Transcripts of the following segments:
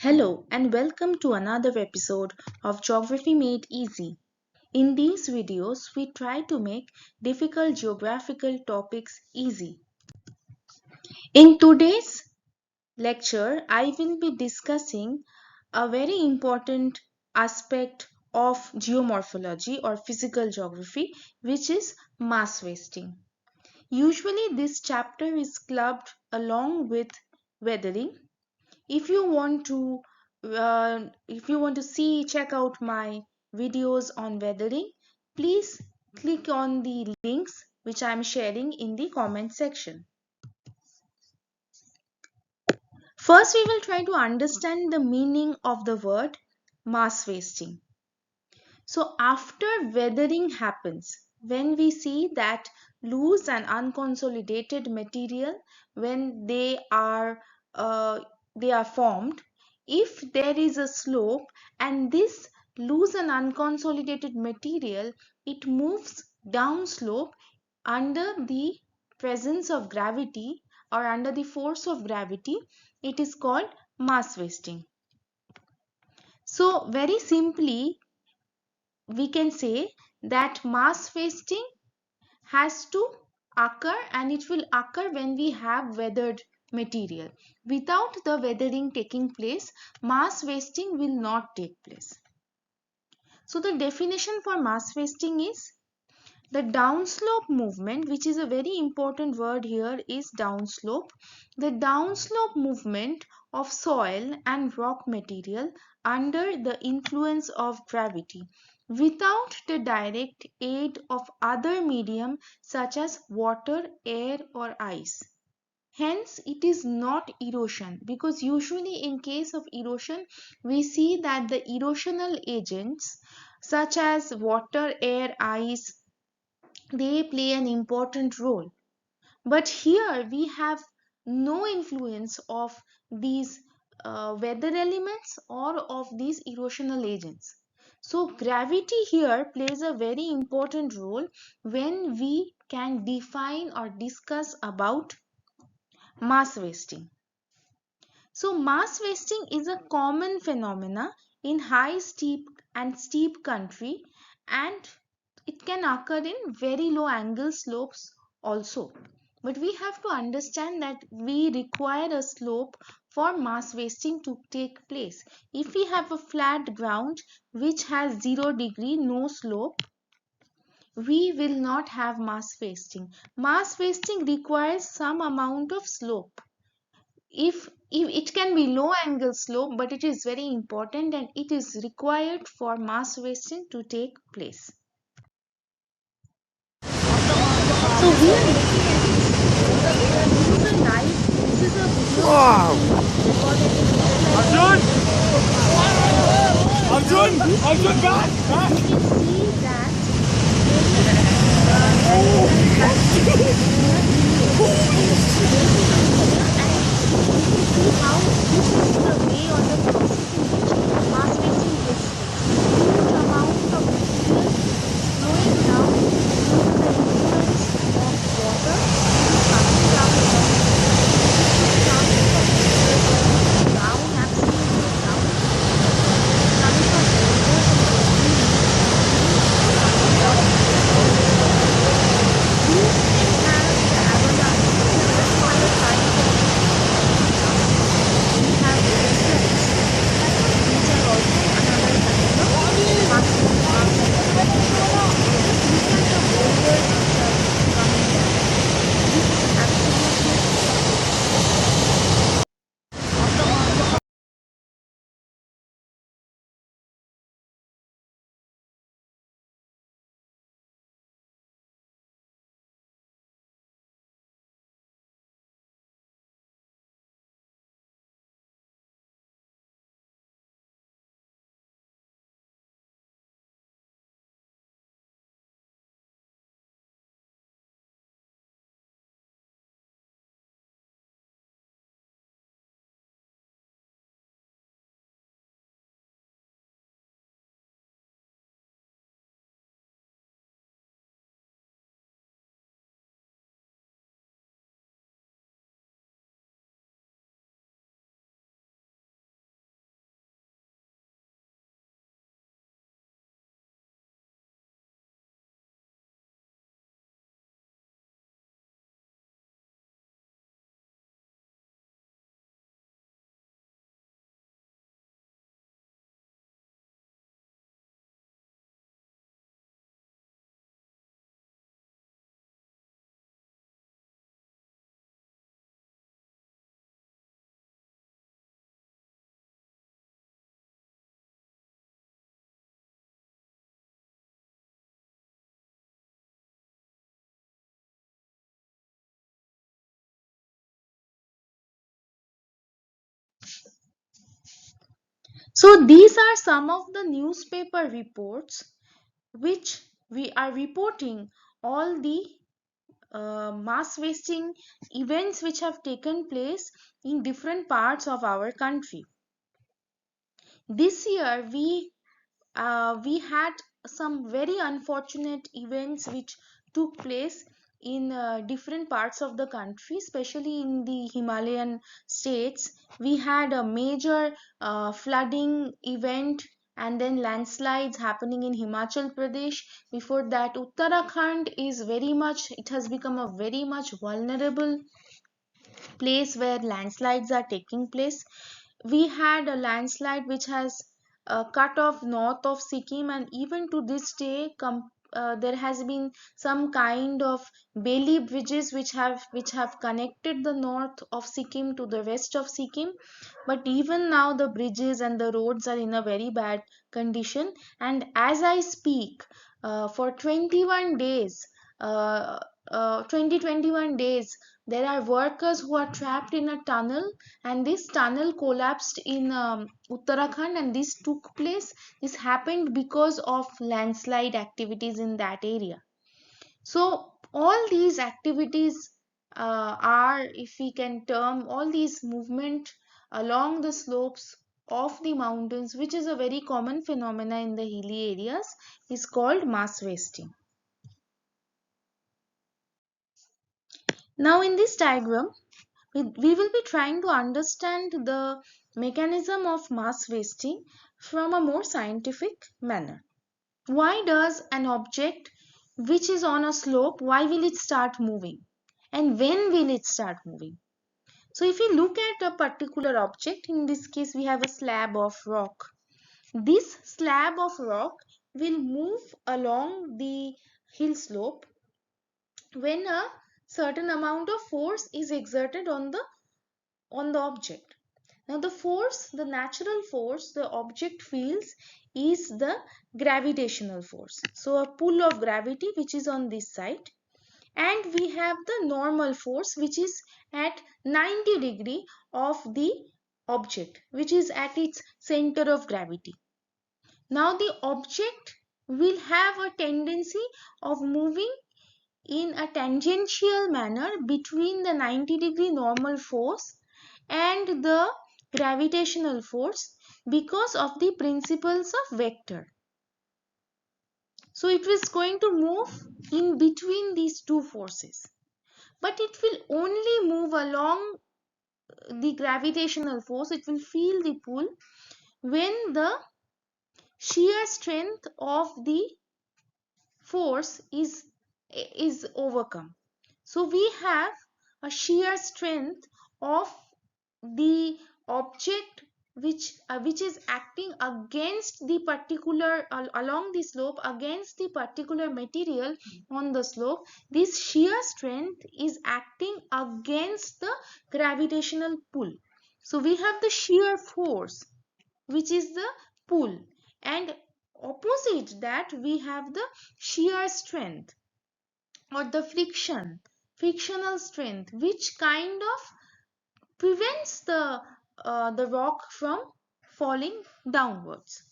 Hello and welcome to another episode of Geography Made Easy. In these videos, we try to make difficult geographical topics easy. In today's lecture, I will be discussing a very important aspect of geomorphology or physical geography, which is mass wasting. Usually, this chapter is clubbed along with weathering. If you want to check out my videos on weathering, please click on the links which I am sharing in the comment section. First, we will try to understand the meaning of the word mass wasting. So after weathering happens, when we see that loose and unconsolidated material, when uh, they are formed, if there is a slope and this loose and unconsolidated material, it moves down slope under the presence of gravity or under the force of gravity, it is called mass wasting. So very simply, we can say that mass wasting has to occur, and it will occur when we have weathered material. Without the weathering taking place, mass wasting will not take place. So the definition for mass wasting is the downslope movement, which is a very important word here, is downslope. The downslope movement of soil and rock material under the influence of gravity without the direct aid of other medium such as water, air or ice. Hence, it is not erosion, because usually in case of erosion, we see that the erosional agents such as water, air, ice, they play an important role. But here we have no influence of these weather elements or of these erosional agents. So gravity here plays a very important role when we can define or discuss about mass wasting. So mass wasting is a common phenomena in high steep country, and it can occur in very low angle slopes also. But we have to understand that we require a slope for mass wasting to take place. If we have a flat ground which has 0 degree, no slope, we will not have mass wasting. Mass wasting requires some amount of slope. If it can be low angle slope, but it is very important and it is required for mass wasting to take place. So we are looking at this is a live, this is a video recorded in Arjun! Arjun! Arjun, back! Back! you can see that there is how this is the way or the process in which mass wasting takes place. Huge amount of material flowing down due to the influence of water coming down from down, absolutely down, coming from these can have the avalanche. This is called a cyclone. We have So these are some of the newspaper reports which we are reporting all the mass wasting events which have taken place in different parts of our country. This year we had some very unfortunate events which took place in different parts of the country, especially in the Himalayan states. We had a major flooding event and then landslides happening in Himachal Pradesh. Before that, Uttarakhand is very much, it has become a very much vulnerable place where landslides are taking place. We had a landslide which has cut off north of Sikkim, and even to this day, there has been some kind of Bailey bridges which have connected the north of Sikkim to the west of Sikkim. But even now, the bridges and the roads are in a very bad condition. And as I speak, for 21 days, uh, 21 days, there are workers who are trapped in a tunnel, and this tunnel collapsed in Uttarakhand, and this took place. This happened because of landslide activities in that area. So all these activities are, if we can term, all these movement along the slopes of the mountains, which is a very common phenomena in the hilly areas, is called mass wasting. Now in this diagram, we will be trying to understand the mechanism of mass wasting from a more scientific manner. Why does an object which is on a slope, why will it start moving? And when will it start moving? So if you look at a particular object, in this case we have a slab of rock. This slab of rock will move along the hill slope when a certain amount of force is exerted on the object. Now the force, the natural force the object feels is the gravitational force. So a pull of gravity which is on this side, and we have the normal force which is at 90 degree of the object, which is at its center of gravity. Now the object will have a tendency of moving in a tangential manner between the 90-degree normal force and the gravitational force because of the principles of vector. So it was going to move in between these two forces, but it will only move along the gravitational force, it will feel the pull when the shear strength of the force is overcome. So we have a shear strength of the object which is acting against the particular along the slope against the particular material on the slope. This shear strength is acting against the gravitational pull. So we have the shear force, which is the pull, and opposite that we have the shear strength or the frictional strength, which kind of prevents the rock from falling downwards.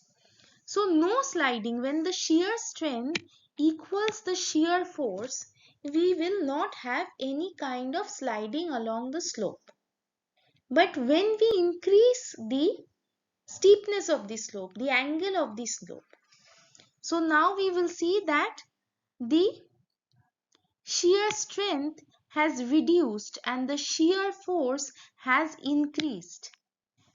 So no sliding. When the shear strength equals the shear force, we will not have any kind of sliding along the slope. But when we increase the steepness of the slope, the angle of the slope, so now we will see that the shear strength has reduced and the shear force has increased.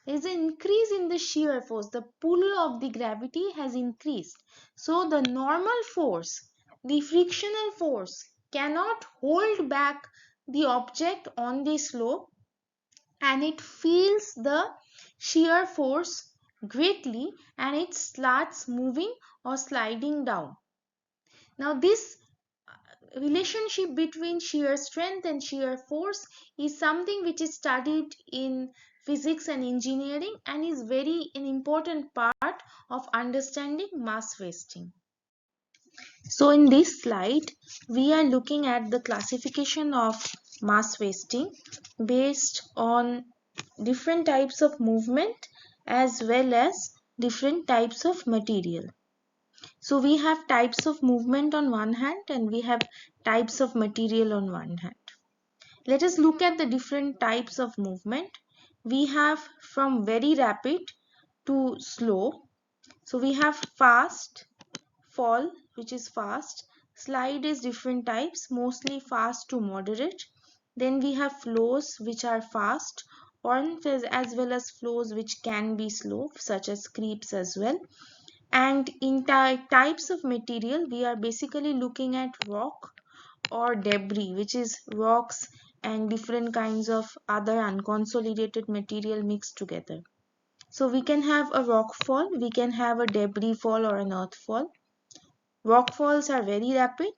There is an increase in the shear force. The pull of the gravity has increased. So the normal force, the frictional force, cannot hold back the object on the slope, and it feels the shear force greatly and it starts moving or sliding down. Now this relationship between shear strength and shear force is something which is studied in physics and engineering and is very an important part of understanding mass wasting. So in this slide we are looking at the classification of mass wasting based on different types of movement as well as different types of material. So we have types of movement on one hand and we have types of material on one hand. Let us look at the different types of movement. We have from very rapid to slow. So we have fast, fall, which is fast. Slide is different types, mostly fast to moderate. Then we have flows, which are fast, or as well as flows which can be slow, such as creeps as well. And in types of material, we are basically looking at rock or debris, which is rocks and different kinds of other unconsolidated material mixed together. So we can have a rock fall, we can have a debris fall or an earth fall. Rock falls are very rapid.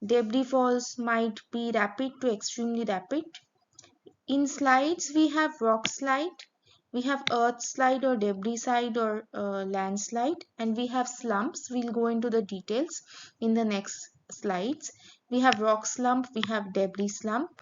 Debris falls might be rapid to extremely rapid. In slides, we have rock slide, we have earth slide or debris slide or landslide, and we have slumps. We'll go into the details in the next slides. We have rock slump, we have debris slump.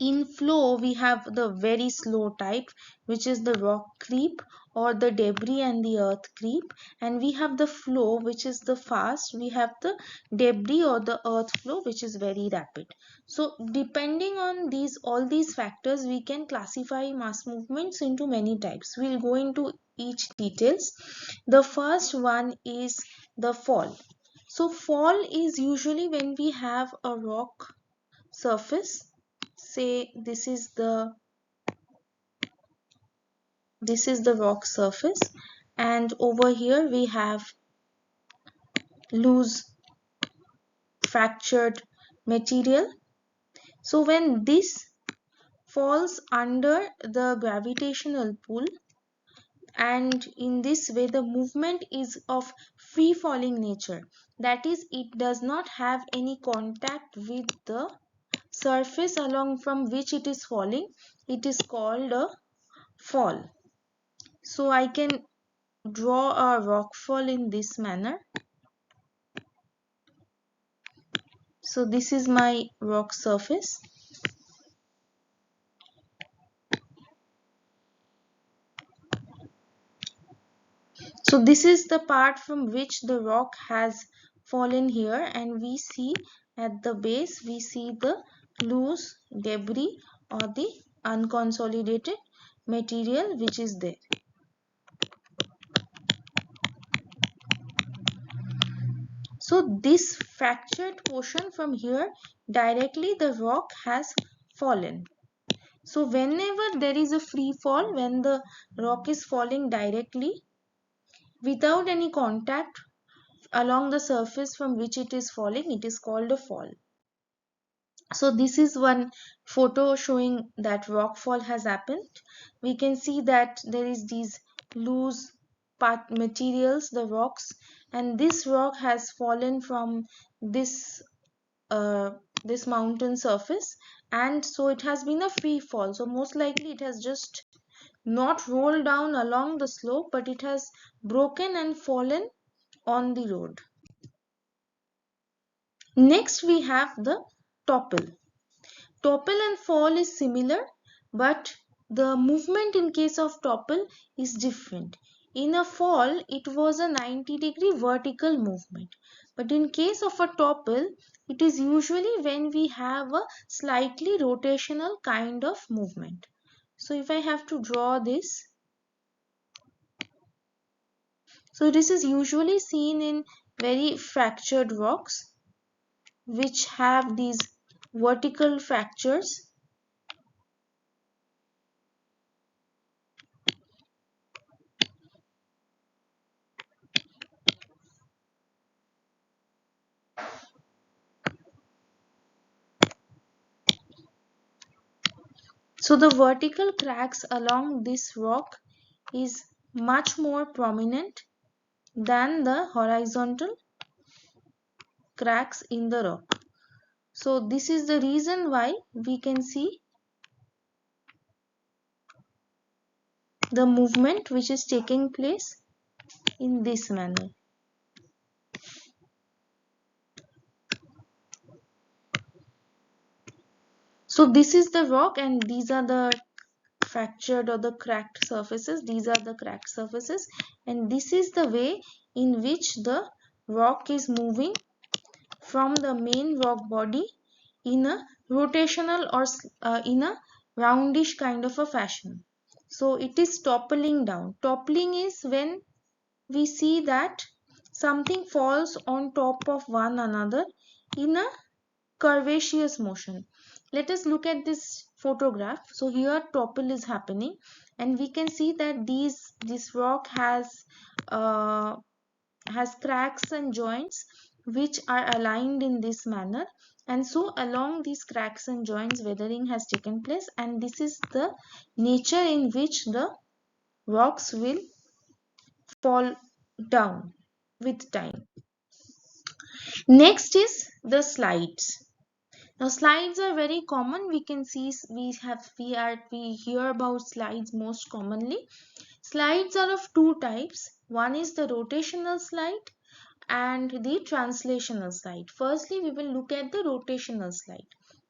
In flow, we have the very slow type, which is the rock creep or the debris and the earth creep. And we have the flow, which is the fast. We have the debris or the earth flow, which is very rapid. So depending on all these factors, we can classify mass movements into many types. We'll go into each details. The first one is the fall. So fall is usually when we have a rock surface. Say this is the rock surface, and over here we have loose fractured material. So when this falls under the gravitational pull, and in this way the movement is of free falling nature, that is, it does not have any contact with the surface along from which it is falling, it is called a fall. So I can draw a rock fall in this manner. So this is my rock surface. So this is the part from which the rock has fallen here, and we see at the base we see the loose debris or the unconsolidated material which is there. So this fractured portion from here, directly the rock has fallen. So whenever there is a free fall, when the rock is falling directly without any contact along the surface from which it is falling, it is called a fall. So this is one photo showing that rock fall has happened. We can see that there is these loose materials, the rocks, and this rock has fallen from this uh, this mountain surface, and so it has been a free fall. So most likely it has just not rolled down along the slope, but it has broken and fallen on the road. Next we have the topple. Topple and fall is similar, but the movement in case of topple is different. In a fall, it was a 90-degree vertical movement. But in case of a topple, it is usually when we have a slightly rotational kind of movement. So if I have to draw this, so this is usually seen in very fractured rocks which have these vertical fractures. So the vertical cracks along this rock is much more prominent than the horizontal cracks in the rock. So this is the reason why we can see the movement which is taking place in this manner. So this is the rock and these are the fractured or the cracked surfaces. These are the cracked surfaces, and this is the way in which the rock is moving from the main rock body in a rotational or in a roundish kind of a fashion. So it is toppling down. Toppling is when we see that something falls on top of one another in a curvaceous motion. Let us look at this photograph. So here topple is happening, and we can see that this rock uh, has cracks and joints which are aligned in this manner, and so along these cracks and joints weathering has taken place, and this is the nature in which the rocks will fall down with time. Next is the slides. Now slides are very common. We can see we hear about slides most commonly. Slides are of two types. One is the rotational slide and the translational slide. Firstly, we will look at the rotational slide.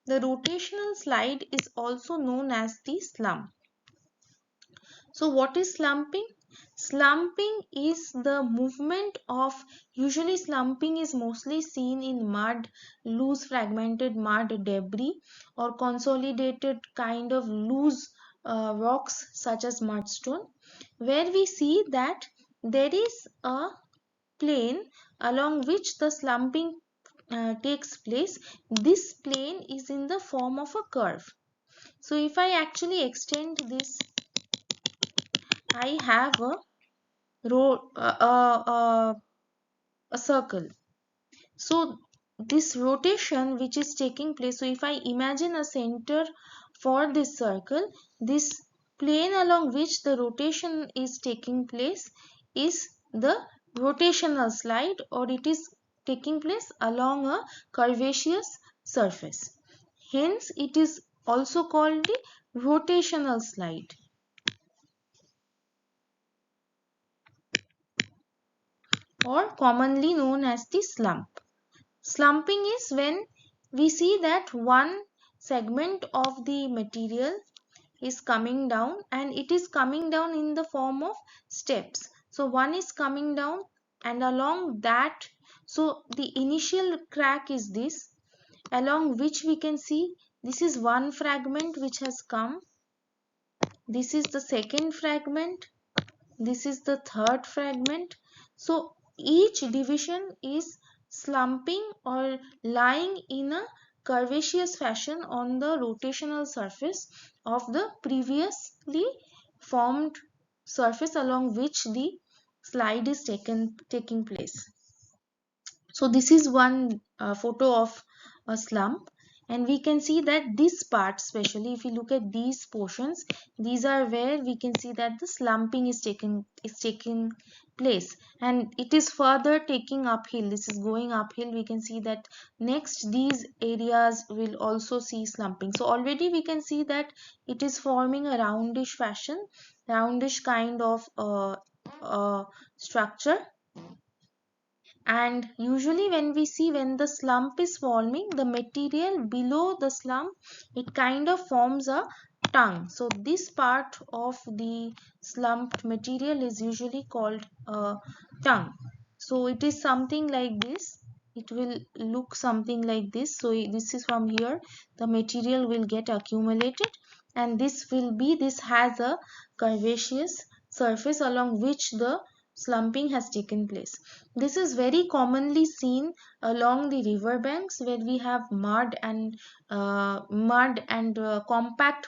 The rotational slide is also known as the slump. So what is slumping? Slumping is the movement of, usually slumping is mostly seen in mud, loose fragmented mud debris, or consolidated kind of loose rocks such as mudstone, where we see that there is a plane along which the slumping takes place. This plane is in the form of a curve. So if I actually extend this, I have a a circle. So this rotation which is taking place, so if I imagine a center for this circle, this plane along which the rotation is taking place is the rotational slide, or it is taking place along a curvaceous surface. Hence it is also called the rotational slide, or commonly known as the slump. Slumping is when we see that one segment of the material is coming down, and it is coming down in the form of steps. So one is coming down, and along that, so the initial crack is this, along which we can see this is one fragment which has come, this is the second fragment, this is the third fragment. So each division is slumping or lying in a curvaceous fashion on the rotational surface of the previously formed surface along which the slide is taking place. So this is one photo of a slump, and we can see that this part, especially if you look at these portions, these are where we can see that the slumping is taking place, and it is further taking uphill. This is going uphill. We can see that next these areas will also see slumping. So already we can see that it is forming a roundish fashion, roundish kind of structure. And usually when the slump is forming, the material below the slump, it kind of forms a tongue. So this part of the slumped material is usually called a tongue. So it is something like this. It will look something like this. So this is from here, the material will get accumulated, and this has a curvaceous surface along which the slumping has taken place. This is very commonly seen along the river banks, where we have mud and compact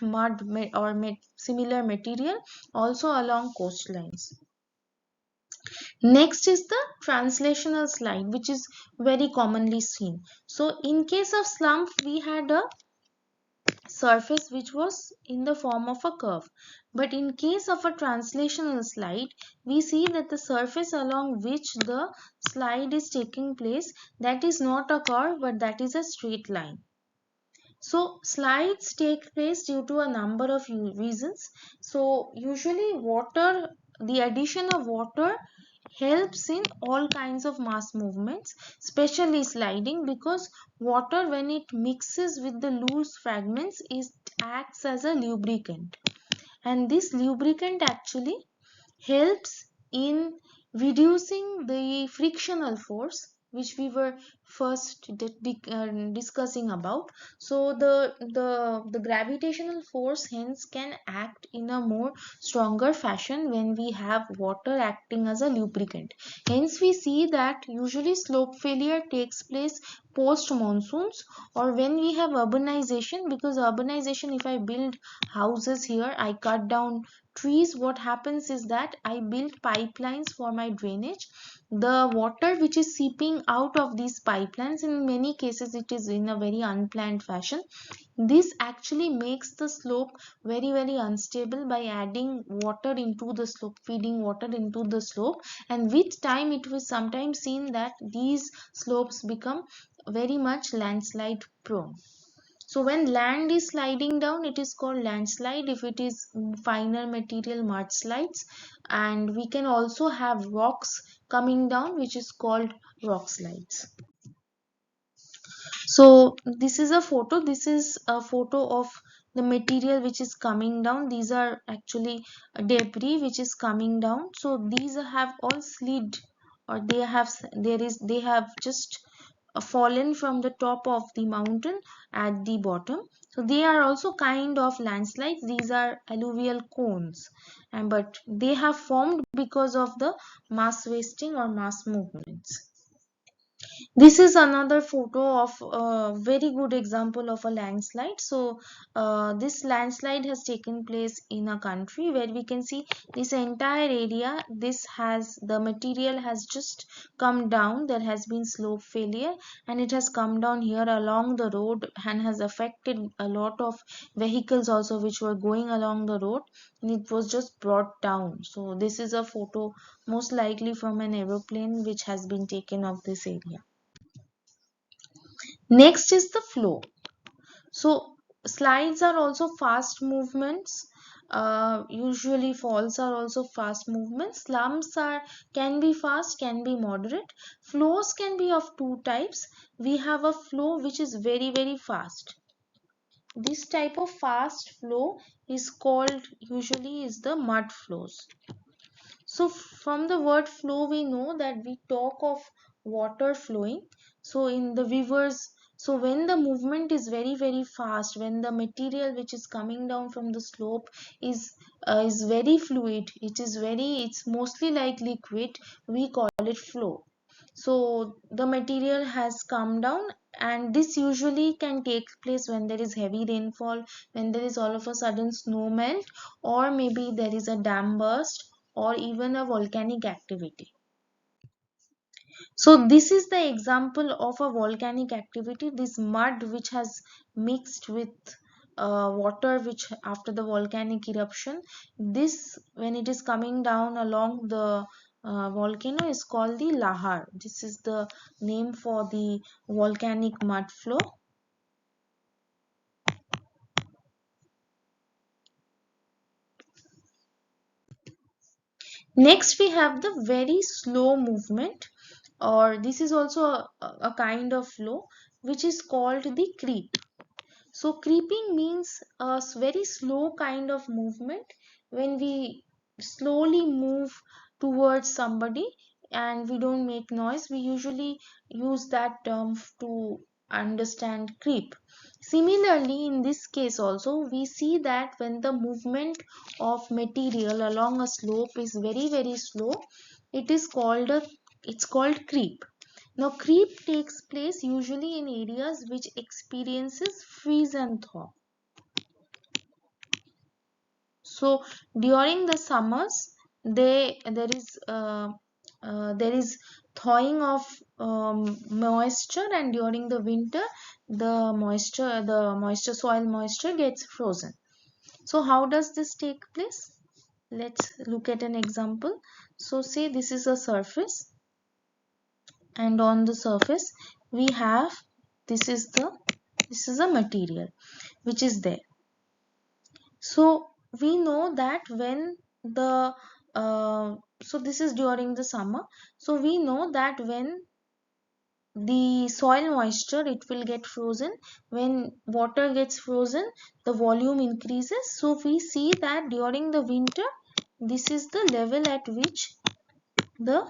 similar material, also along coastlines. Next is the translational slide, which is very commonly seen. So in case of slump, we had a surface which was in the form of a curve, but in case of a translational slide, we see that the surface along which the slide is taking place, that is not a curve, but that is a straight line. So slides take place due to a number of reasons. So usually the addition of water helps in all kinds of mass movements, especially sliding, because water, when it mixes with the loose fragments, it acts as a lubricant. and this lubricant actually helps in reducing the frictional force which we were first discussing about. So the gravitational force hence can act in a more stronger fashion when we have water acting as a lubricant. Hence we see that usually slope failure takes place post monsoons or when we have urbanization, because urbanization, if I build houses here, I cut down trees, what happens is that I build pipelines for my drainage. The water which is seeping out of these pipelines, in many cases it is in a very unplanned fashion. This actually makes the slope very unstable by adding water into the slope, feeding water into the slope, and with time it was sometimes seen that these slopes become very much landslide prone. So when land is sliding down, it is called landslide. If it is finer material, mudslides. And we can also have rocks coming down, which is called rock slides. So this is a photo. This is a photo of the material which is coming down. These are actually debris which is coming down. So these have all slid, or they have just fallen from the top of the mountain at the bottom. So they are also kind of landslides. These are alluvial cones, and but they have formed because of the mass wasting or mass movements. This is another photo of a very good example of a landslide. So this landslide has taken place in a country where we can see this entire area. This has the material has just come down. There has been slope failure, and it has come down here along the road and has affected a lot of vehicles also which were going along the road, and it was just brought down. So this is a photo most likely from an aeroplane which has been taken of this area. Next is the flow. So slides are also fast movements. Usually falls are also fast movements. Slumps are can be fast, can be moderate. Flows can be of two types. We have a flow which is very fast. This type of fast flow is called usually is the mud flows. So from the word flow, we know that we talk of water flowing. So in the rivers, so when the movement is very fast, when the material which is coming down from the slope is very fluid, it's mostly like liquid. We call it flow. So the material has come down, and this usually can take place when there is heavy rainfall, when there is all of a sudden snow melt, or maybe there is a dam burst, or even a volcanic activity. So this is the example of a volcanic activity. This mud which has mixed with water which after the volcanic eruption, this when it is coming down along the volcano is called the lahar. This is the name for the volcanic mud flow. Next we have the very slow movement, or this is also a kind of flow which is called the creep. So creeping means a very slow kind of movement when we slowly move towards somebody and we don't make noise. We usually use that term to understand creep. Similarly, in this case also, we see that when the movement of material along a slope is very slow, it is called it's called creep. Now, creep takes place usually in areas which experiences freeze and thaw. So, during the summers, there is thawing of moisture, and during the winter, the soil moisture gets frozen. So, how does this take place? Let's look at an example. So, say this is a surface, and on the surface we have this is the this is a material which is there. So we know that when the so this is during the summer. So we know that when the soil moisture, it will get frozen. When water gets frozen, the volume increases. So we see that during the winter, this is the level at which the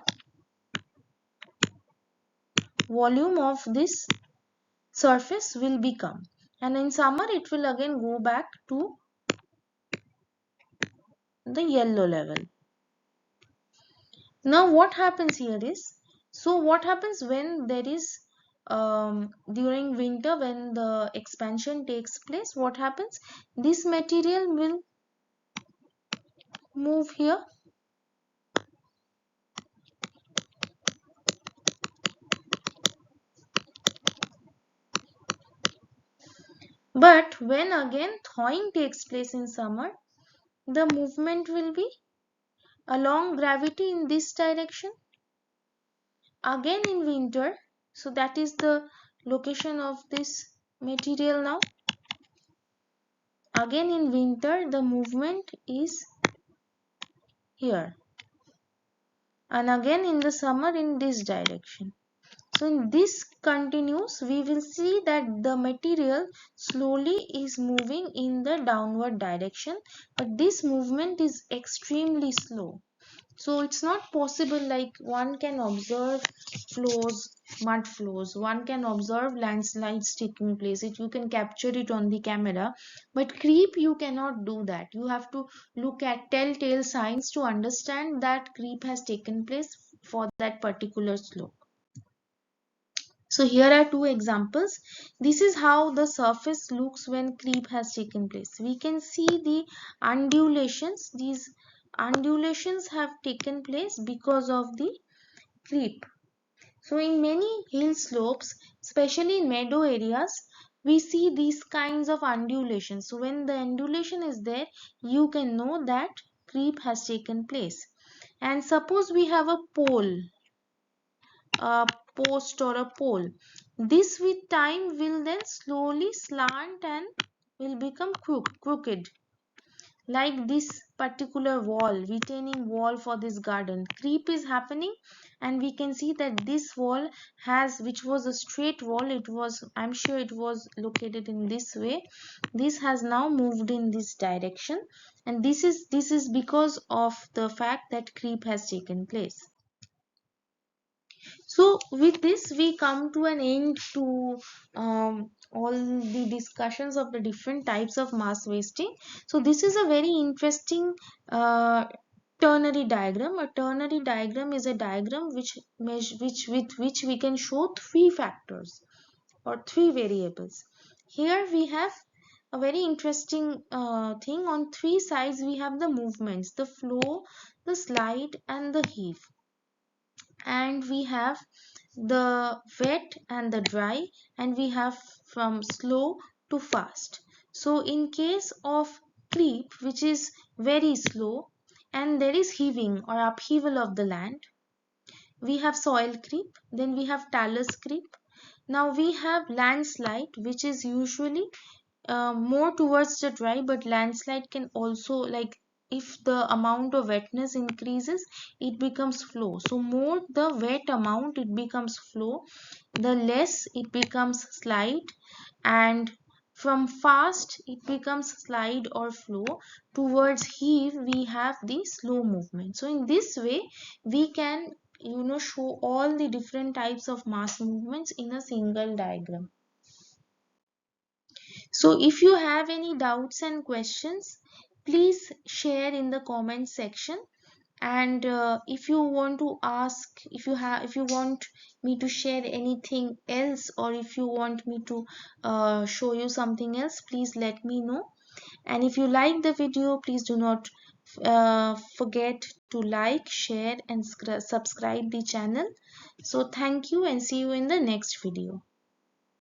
volume of this surface will become, and in summer it will again go back to the yellow level. Now what happens here is, so what happens when there is during winter, when the expansion takes place, what happens, this material will move here, but when again thawing takes place in summer, the movement will be along gravity in this direction. Again in winter, so that is the location of this material now. Again in winter, the movement is here, and again in the summer in this direction. So in this continues, we will see that the material slowly is moving in the downward direction, but this movement is extremely slow. So it's not possible, like one can observe flows, mud flows, one can observe landslides taking place, if you can capture it on the camera, but creep you cannot do that. You have to look at telltale signs to understand that creep has taken place for that particular slope. So here are two examples. This is how the surface looks when creep has taken place. We can see the undulations. These undulations have taken place because of the creep. So in many hill slopes, especially in meadow areas, we see these kinds of undulations. So when the undulation is there, you can know that creep has taken place. And suppose we have a pole, a post or a pole. This with time will then slowly slant and will become crooked. Like this particular wall, retaining wall for this garden. Creep is happening, and we can see that this wall has, which was a straight wall, it was, I'm sure it was located in this way. This has now moved in this direction, and this is because of the fact that creep has taken place. So with this we come to an end to all the discussions of the different types of mass wasting. So this is a very interesting uh, ternary diagram. A ternary diagram is a diagram with which we can show three factors or three variables. Here we have a very interesting thing. On three sides we have the movements, the flow, the slide, and the heave, and we have the wet and the dry, and we have from slow to fast. So in case of creep, which is very slow, and there is heaving or upheaval of the land, we have soil creep, then we have talus creep. Now we have landslide, which is usually more towards the dry, but landslide can also, like, if the amount of wetness increases, it becomes flow. So more the wet amount, it becomes flow, the less it becomes slide, and from fast it becomes slide or flow. Towards heave we have the slow movement. So in this way we can, show all the different types of mass movements in a single diagram. So if you have any doubts and questions, please share in the comment section. And if you want to ask, if you want me to share anything else, or if you want me to show you something else, please let me know. And if you like the video, please do not forget to like, share, and subscribe the channel. So thank you, and see you in the next video.